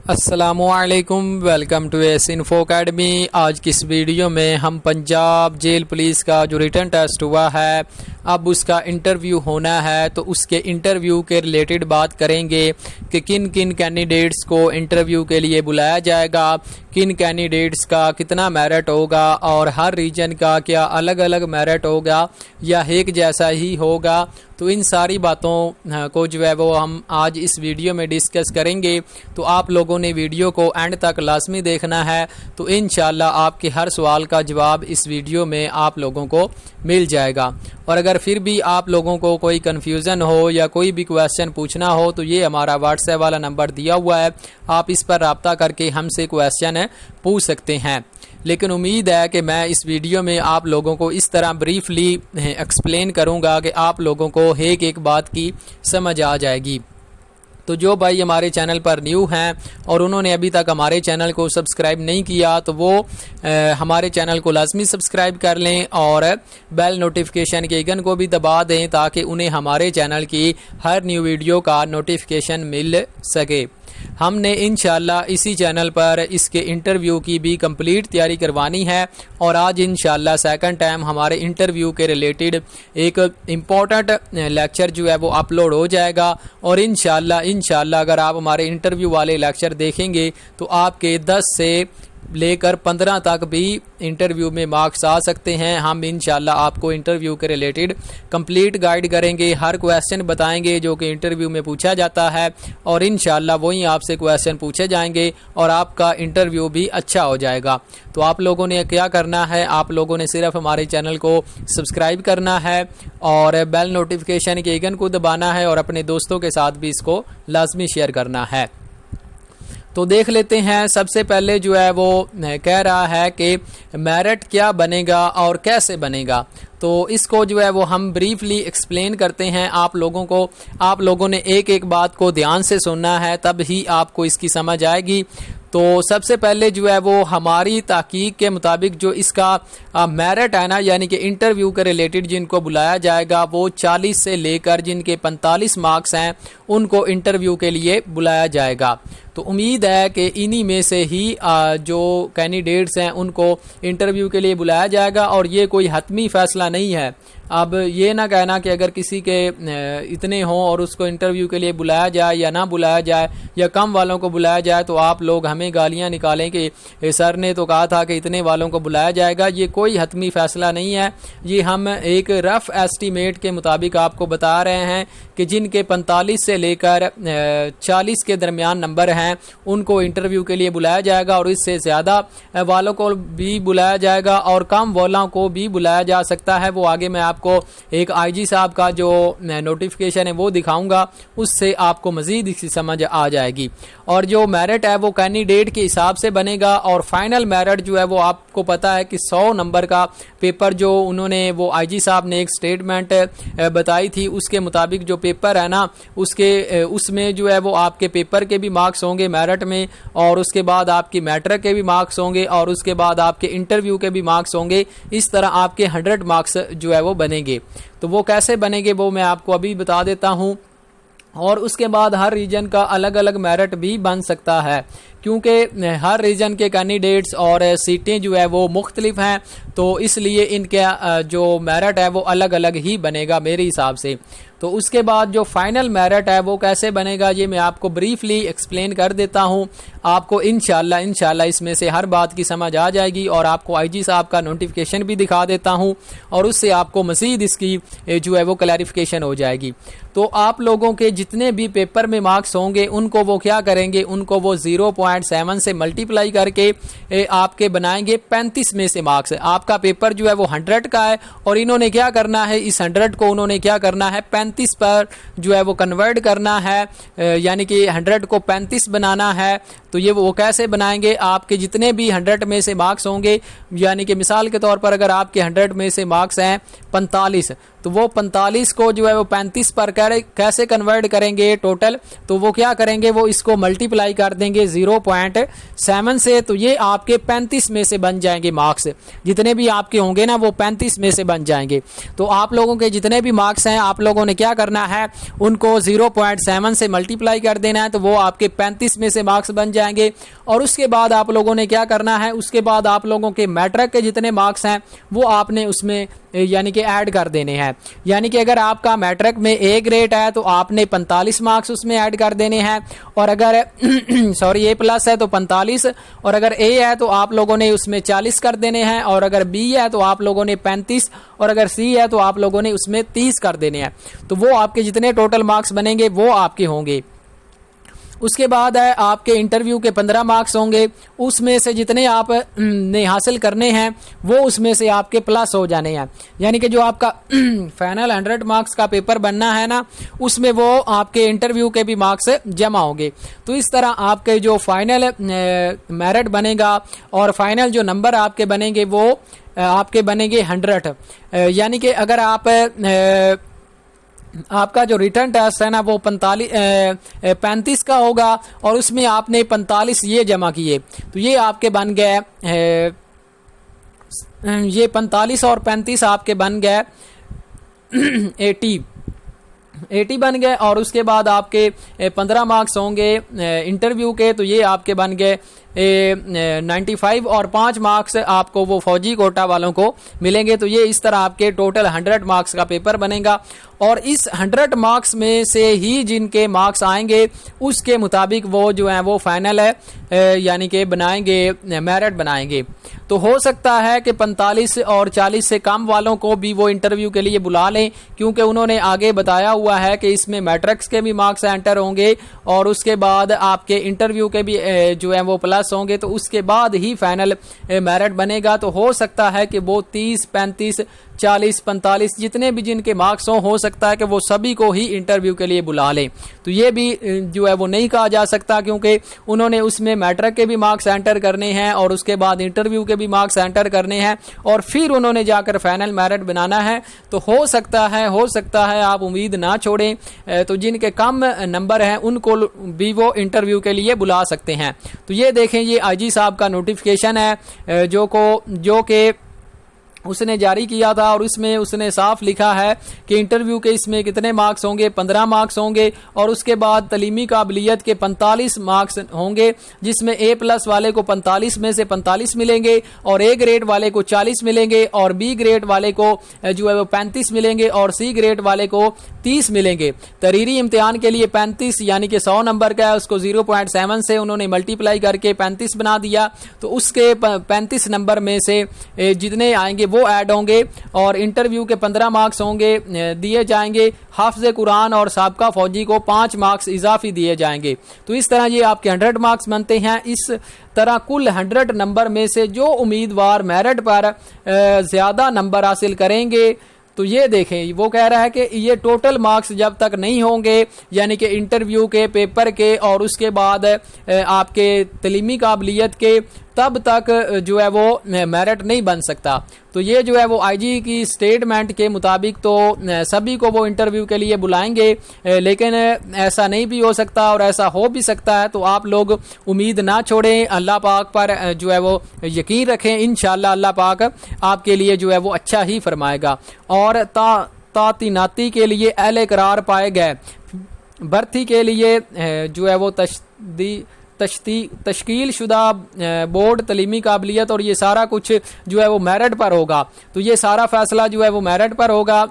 अस्सलामुअलैकुम, welcome to S Info Academy. आज की इस वीडियो में हम पंजाब जेल पुलिस का जो रिटन टेस्ट हुआ है, अब उसका इंटरव्यू होना है, तो उसके इंटरव्यू के रिलेटेड बात करेंगे कि किन किन कैंडिडेट्स को इंटरव्यू के लिए बुलाया जाएगा, किन कैंडिडेट्स का कितना मेरिट होगा और हर रीजन का क्या अलग अलग मेरिट होगा या एक जैसा ही होगा। तो इन सारी बातों को जो है वो हम आज इस वीडियो में डिस्कस करेंगे। तो आप लोगों ने वीडियो को एंड तक लाजमी देखना है, तो इंशाल्लाह आपके हर सवाल का जवाब इस वीडियो में आप लोगों को मिल जाएगा। और अगर फिर भी आप लोगों को कोई कन्फ्यूज़न हो या कोई भी क्वेश्चन पूछना हो तो ये हमारा व्हाट्सएप वाला नंबर दिया हुआ है, आप इस पर रब्ता करके हमसे क्वेश्चन पूछ सकते हैं। लेकिन उम्मीद है कि मैं इस वीडियो में आप लोगों को इस तरह ब्रीफली एक्सप्लेन करूंगा कि आप लोगों को एक एक बात की समझ आ जाएगी। तो जो भाई हमारे चैनल पर न्यू हैं और उन्होंने अभी तक हमारे चैनल को सब्सक्राइब नहीं किया तो वो हमारे चैनल को लाजमी सब्सक्राइब कर लें और बेल नोटिफिकेशन के आइकन को भी दबा दें ताकि उन्हें हमारे चैनल की हर न्यू वीडियो का नोटिफिकेशन मिल सके। हमने इंशाल्लाह इसी चैनल पर इसके इंटरव्यू की भी कंप्लीट तैयारी करवानी है और आज इंशाल्लाह सेकंड टाइम हमारे इंटरव्यू के रिलेटेड एक इम्पॉर्टेंट लेक्चर जो है वो अपलोड हो जाएगा। और इंशाल्लाह अगर आप हमारे इंटरव्यू वाले लेक्चर देखेंगे तो आपके 10 से लेकर 15 तक भी इंटरव्यू में मार्क्स आ सकते हैं। हम इंशाल्लाह आपको इंटरव्यू के रिलेटेड कंप्लीट गाइड करेंगे, हर क्वेश्चन बताएंगे जो कि इंटरव्यू में पूछा जाता है और इंशाल्लाह वहीं आपसे क्वेश्चन पूछे जाएंगे और आपका इंटरव्यू भी अच्छा हो जाएगा। तो आप लोगों ने क्या करना है, आप लोगों ने सिर्फ हमारे चैनल को सब्सक्राइब करना है और बेल नोटिफिकेशन के आइकन को दबाना है और अपने दोस्तों के साथ भी इसको लाजमी शेयर करना है। तो देख लेते हैं, सबसे पहले जो है वो कह रहा है कि मेरिट क्या बनेगा और कैसे बनेगा। तो इसको जो है वो हम ब्रीफली एक्सप्लेन करते हैं आप लोगों को। आप लोगों ने एक एक बात को ध्यान से सुनना है, तब ही आपको इसकी समझ आएगी। तो सबसे पहले जो है वो हमारी तहकीक के मुताबिक जो इसका मेरिट है ना, यानी कि इंटरव्यू के रिलेटेड जिनको बुलाया जाएगा वो 40 से लेकर जिनके 45 मार्क्स हैं उनको इंटरव्यू के लिए बुलाया जाएगा। तो उम्मीद है कि इन्हीं में से ही जो कैंडिडेट्स हैं उनको इंटरव्यू के लिए बुलाया जाएगा और ये कोई हतमी फैसला नहीं है। अब ये ना कहना कि अगर किसी के इतने हों और उसको इंटरव्यू के लिए बुलाया जाए या ना बुलाया जाए या कम वालों को बुलाया जाए तो आप लोग हमें गालियां निकालें कि सर ने तो कहा था कि इतने वालों को बुलाया जाएगा। ये कोई हतमी फैसला नहीं है, ये हम एक रफ एस्टीमेट के मुताबिक आपको बता रहे हैं कि जिनके 45 से लेकर 40 के दरमियान नंबर हैं उनको इंटरव्यू के लिए बुलाया जाएगा और इससे ज़्यादा वालों को भी बुलाया जाएगा और कम वालों को भी बुलाया जा सकता है। वो आगे मैं आपको एक आईजी साहब का जो नोटिफिकेशन है वो दिखाऊंगा, उससे आपको मजीद इसकी समझ आ जाएगी। और जो मेरिट है वो कैंडिडेट के हिसाब से बनेगा और फाइनल मेरिट जो है वो आपको पता है कि 100 नंबर का पेपर जो उन्होंने वो आईजी साहब ने एक स्टेटमेंट बताई थी, उसके मुताबिक जो पेपर है ना उसमें जो है वो आपके पेपर के भी मार्क्स होंगे मेरिट में और उसके बाद आपकी मैट्रिक के भी मार्क्स होंगे और उसके बाद आपके इंटरव्यू के भी मार्क्स होंगे। इस तरह आपके 100 मार्क्स जो है वो बनेंगे। तो वो कैसे बनेंगे वो मैं आपको अभी बता देता हूँ। और उसके बाद हर रीजन का अलग अलग मेरिट भी बन सकता है क्योंकि हर रीजन के कैंडिडेट्स और सीटें जो है वो मुख्तलिफ हैं, तो इसलिए इनके जो मेरिट है वो अलग अलग ही बनेगा मेरे हिसाब से। तो उसके बाद जो फाइनल मेरिट है वो कैसे बनेगा ये मैं आपको ब्रीफली एक्सप्लेन कर देता हूँ। आपको इंशाल्लाह इसमें से हर बात की समझ आ जाएगी और आपको आईजी साहब का नोटिफिकेशन भी दिखा देता हूँ और उससे आपको मज़ीद इसकी जो है वो क्लैरिफिकेशन हो जाएगी। तो आप लोगों के जितने भी पेपर में मार्क्स होंगे उनको वो क्या करेंगे, उनको वो 0.7 से मल्टीप्लाई करके आपके बनाएंगे 35 में से मार्क्स। आपका पेपर जो है वो 100 का है और इन्होंने क्या करना है, इस 100 को उन्होंने क्या करना है 35 पर जो है वो कन्वर्ट करना है, यानी कि 100 को 35 बनाना है। तो ये वो कैसे बनाएंगे, आपके जितने भी 100 में से मार्क्स होंगे, यानी कि मिसाल के तौर पर अगर आपके 100 में से मार्क्स हैं 45 तो वो 45 को जो है वो 35 पर कैसे कन्वर्ट करेंगे टोटल, तो वो क्या करेंगे, वो इसको मल्टीप्लाई कर देंगे 0.7 से, तो ये आपके 35 में से बन जाएंगे मार्क्स। जितने भी आपके होंगे ना वो 35 में से बन जाएंगे। तो आप लोगों के जितने भी मार्क्स हैं आप लोगों ने क्या करना है, उनको 0.7 से मल्टीप्लाई कर देना है, तो वो आपके 35 में से मार्क्स बन जाएंगे। और उसके बाद आप लोगों ने क्या करना है, उसके बाद आप लोगों के मैट्रिक के जितने मार्क्स हैं वो आपने उसमें यानी कि ऐड कर देने हैं। यानी कि अगर आपका मैट्रिक में ए ग्रेड है तो आपने 45 मार्क्स उसमें ऐड कर देने हैं, और अगर सॉरी ए प्लस है तो 45, और अगर ए है तो आप लोगों ने उसमें 40 कर देने हैं, और अगर बी है तो आप लोगों ने 35, और अगर सी है तो आप लोगों ने उसमें 30 कर देने हैं। तो वो आपके जितने टोटल मार्क्स बनेंगे वो आपके होंगे। उसके बाद है आपके इंटरव्यू के 15 मार्क्स होंगे, उसमें से जितने आप ने हासिल करने हैं वो उसमें से आपके प्लस हो जाने हैं। यानी कि जो आपका फाइनल 100 मार्क्स का पेपर बनना है ना, उसमें वो आपके इंटरव्यू के भी मार्क्स जमा होंगे। तो इस तरह आपके जो फाइनल मेरिट बनेगा और फाइनल जो नंबर आपके बनेंगे वो आपके बनेंगे 100। यानी कि अगर आप आपका जो रिटर्न टेस्ट है ना वो 35 का होगा और उसमें आपने 45 ये जमा किए, तो ये आपके बन गए ये 45 और 35 आपके बन गए 80 बन गए। और उसके बाद आपके 15 मार्क्स होंगे इंटरव्यू के, तो ये आपके बन गए 95, और 5 मार्क्स आपको वो फौजी कोटा वालों को मिलेंगे। तो ये इस तरह आपके टोटल 100 मार्क्स का पेपर बनेगा। और इस 100 मार्क्स में से ही जिनके मार्क्स आएंगे उसके मुताबिक वो जो है वो फाइनल है यानी कि बनाएंगे, मेरिट बनाएंगे। तो हो सकता है कि 45 और 40 से कम वालों को भी वो इंटरव्यू के लिए बुला लें, क्योंकि उन्होंने आगे बताया हुआ है कि इसमें मैट्रिक्स के भी मार्क्स एंटर होंगे और उसके बाद आपके इंटरव्यू के भी जो है वो प्लस होंगे, तो उसके बाद ही फाइनल मेरिट बनेगा। तो हो सकता है कि वो 30, 35, 40, 45 जितने भी जिनके मार्क्स हो सकता है कि वो सभी को ही इंटरव्यू के लिए बुला लें। तो ये भी जो है वो नहीं कहा जा सकता, क्योंकि उन्होंने उसमें मैट्रिक के भी मार्क्स एंटर करने हैं और उसके बाद इंटरव्यू के भी मार्क्स एंटर करने हैं और फिर उन्होंने जाकर फाइनल मेरिट बनाना है। तो हो सकता है आप उम्मीद ना छोड़ें, तो जिनके कम नंबर हैं उनको भी वो इंटरव्यू के लिए बुला सकते हैं। तो ये देखें, ये आईजी साहब का नोटिफिकेशन है जो कि उसने जारी किया था, और उसमें उसने साफ लिखा है कि इंटरव्यू के इसमें कितने मार्क्स होंगे, 15 मार्क्स होंगे, और उसके बाद तलीमी काबिलियत के 45 मार्क्स होंगे, जिसमें ए प्लस वाले को 45 में से 45 मिलेंगे, और ए ग्रेड वाले को 40 मिलेंगे, और बी ग्रेड वाले को जो है वो 35 मिलेंगे, और सी ग्रेड वाले को 30 मिलेंगे। तहरीरी इम्तिहान के लिए 35 यानी कि 100 नंबर का है, उसको 0.7 से उन्होंने मल्टीप्लाई करके 35 बना दिया। तो उसके 35 नंबर में से जितने आएंगे वो ऐड होंगे, और इंटरव्यू के 15 मार्क्स होंगे दिए जाएंगे। हाफिज़ कुरान और साबका फौजी को 5 मार्क्स इजाफी दिए जाएंगे। तो इस तरह ये आपके 100 मार्क्स बनते हैं। इस तरह कुल 100 नंबर में से जो उम्मीदवार मेरिट पर ज्यादा नंबर हासिल करेंगे, तो ये देखें, वो कह रहा है कि ये टोटल मार्क्स जब तक नहीं होंगे, यानी कि इंटरव्यू के, पेपर के और उसके बाद आपके तलीमी काबिलियत के, तब तक जो है वो मेरिट नहीं बन सकता। तो ये जो है वो आईजी की स्टेटमेंट के मुताबिक तो सभी को वो इंटरव्यू के लिए बुलाएंगे, लेकिन ऐसा नहीं भी हो सकता और ऐसा हो भी सकता है। तो आप लोग उम्मीद ना छोड़ें, अल्लाह पाक पर जो है वो यकीन रखें। इंशाअल्लाह अल्लाह पाक आपके लिए जो है वो अच्छा ही फरमाएगा। और तातीनाती के लिए अहले करार पाए गए भर्ती के लिए जो है वो तश्कील शुदा बोर्ड तलीमी काबिलियत और ये सारा कुछ जो है वो मेरिट पर होगा। तो ये सारा फैसला जो है वो मेरिट पर होगा।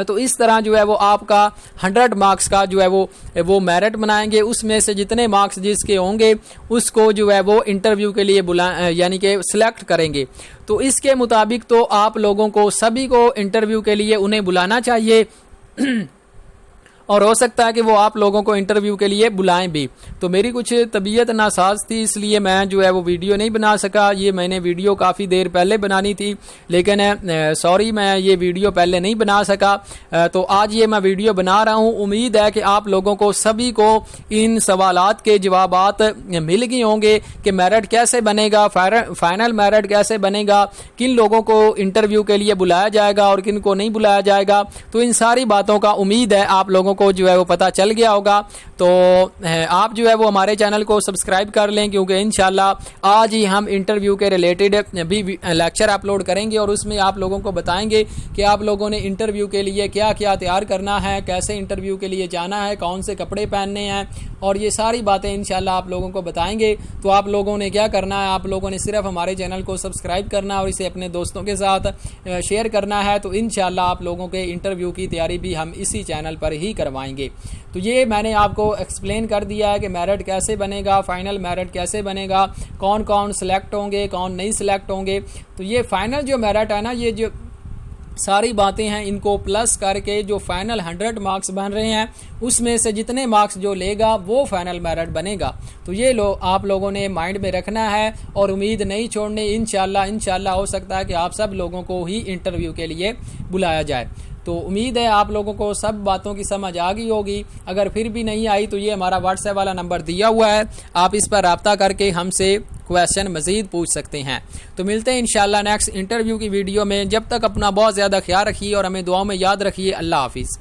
तो इस तरह जो है वो आपका 100 मार्क्स का जो है वो मेरिट बनाएंगे। उसमें से जितने मार्क्स जिसके होंगे उसको जो है वो इंटरव्यू के लिए यानी कि सिलेक्ट करेंगे। तो इसके मुताबिक तो आप लोगों को सभी को इंटरव्यू के लिए उन्हें बुलाना चाहिए और हो सकता है कि वो आप लोगों को इंटरव्यू के लिए बुलाएं भी। तो मेरी कुछ तबीयत नासाज थी, इसलिए मैं जो है वो वीडियो नहीं बना सका। ये मैंने वीडियो काफ़ी देर पहले बनानी थी, लेकिन सॉरी मैं ये वीडियो पहले नहीं बना सका। तो आज ये मैं वीडियो बना रहा हूँ। उम्मीद है कि आप लोगों को सभी को इन सवालात के जवाबात मिल गए होंगे कि मेरिट कैसे बनेगा, फाइनल मेरिट कैसे बनेगा, किन लोगों को इंटरव्यू के लिए बुलाया जाएगा और किन को नहीं बुलाया जाएगा। तो इन सारी बातों का उम्मीद है आप लोगों लोगों को जो है वो पता चल गया होगा। तो आप जो है वो हमारे चैनल को सब्सक्राइब कर लें, क्योंकि इंशाल्लाह आज ही हम इंटरव्यू के रिलेटेड भी लेक्चर अपलोड करेंगे और उसमें आप लोगों को बताएंगे कि आप लोगों ने इंटरव्यू के लिए क्या क्या तैयार करना है, कैसे इंटरव्यू के लिए जाना है, कौन से कपड़े पहनने हैं, और ये सारी बातें इंशाल्लाह आप लोगों को बताएंगे। तो आप लोगों ने क्या करना है, आप लोगों ने सिर्फ हमारे चैनल को सब्सक्राइब करना और इसे अपने दोस्तों के साथ शेयर करना है। तो इंशाल्लाह आप लोगों के इंटरव्यू की तैयारी भी हम इसी चैनल पर ही करवाएंगे। तो ये मैंने आपको एक्सप्लेन कर दिया है कि मेरिट कैसे बनेगा, फाइनल मेरिट कैसे बनेगा, कौन कौन सिलेक्ट होंगे, कौन नहीं सिलेक्ट होंगे। तो ये फाइनल जो मेरिट है ना, ये जो सारी बातें हैं इनको प्लस करके जो फाइनल 100 मार्क्स बन रहे हैं उसमें से जितने मार्क्स जो लेगा वो फाइनल मेरिट बनेगा। तो ये आप लोगों ने माइंड में रखना है और उम्मीद नहीं छोड़नी। इंशाल्लाह हो सकता है कि आप सब लोगों को ही इंटरव्यू के लिए बुलाया जाए। तो उम्मीद है आप लोगों को सब बातों की समझ आ गई होगी। अगर फिर भी नहीं आई तो ये हमारा व्हाट्सएप वाला नंबर दिया हुआ है, आप इस पर रब्ता करके हमसे क्वेश्चन मजीद पूछ सकते हैं। तो मिलते हैं इंशाल्लाह नेक्स्ट इंटरव्यू की वीडियो में। जब तक अपना बहुत ज़्यादा ख्याल रखिए और हमें दुआओं में याद रखिए। अल्लाह हाफिज़।